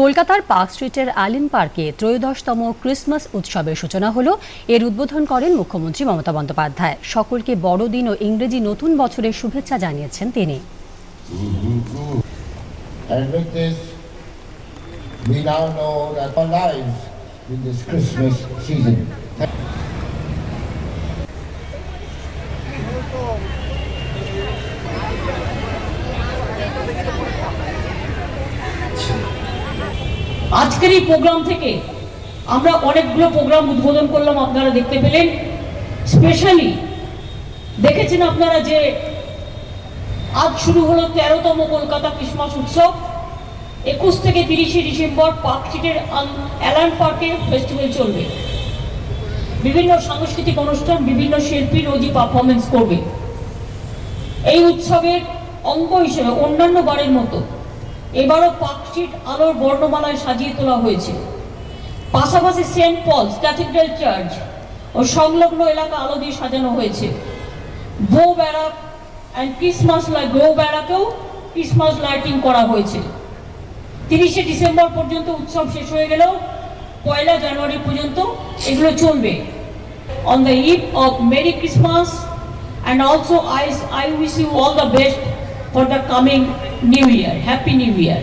কলকাতার পার্ক স্ট্রিটের আইল্যান্ড পার্কে ত্রয়োদশতম ক্রিসমাস উৎসবের সূচনা হলো। এর উদ্বোধন করেন মুখ্যমন্ত্রী মমতা বন্দ্যোপাধ্যায়। সকলকে বড়দিন ও ইংরেজি নতুন বছরের শুভেচ্ছা জানিয়েছেন তিনি। আজকের এই প্রোগ্রাম থেকে আমরা অনেকগুলো প্রোগ্রাম উদ্বোধন করলাম, আপনারা দেখতে পেলেন। স্পেশালি দেখেছেন আপনারা যে আজ শুরু হলো 13তম কলকাতা ক্রিসমাস উৎসব। 21 থেকে 30 ডিসেম্বর পার্ক স্ট্রিটের আইল্যান্ড পার্কে ফেস্টিভ্যাল চলবে। বিভিন্ন সাংস্কৃতিক অনুষ্ঠান, বিভিন্ন শিল্পী রোজই পারফরমেন্স করবে। এই উৎসবের অঙ্গ হিসেবে অন্যান্য বারের মতো এবারও পার্ক স্ট্রিট আলোর বর্ণমালায় সাজিয়ে তোলা হয়েছে। পাশাপাশি সেন্ট পলস ক্যাথিড্রাল চার্চ ও সংলগ্ন এলাকা আলো দিয়ে সাজানো হয়েছে। বো ব্যারাক অ্যান্ড ক্রিসমাস গ্রো ব্যারাকেও ক্রিসমাস লাইটিং করা হয়েছে। 30 ডিসেম্বর পর্যন্ত উৎসব শেষ হয়ে গেলেও 1 জানুয়ারি পর্যন্ত এগুলো চলবে। On the eve of merry Christmas and also I wish you all the best for the coming new year. Happy New Year.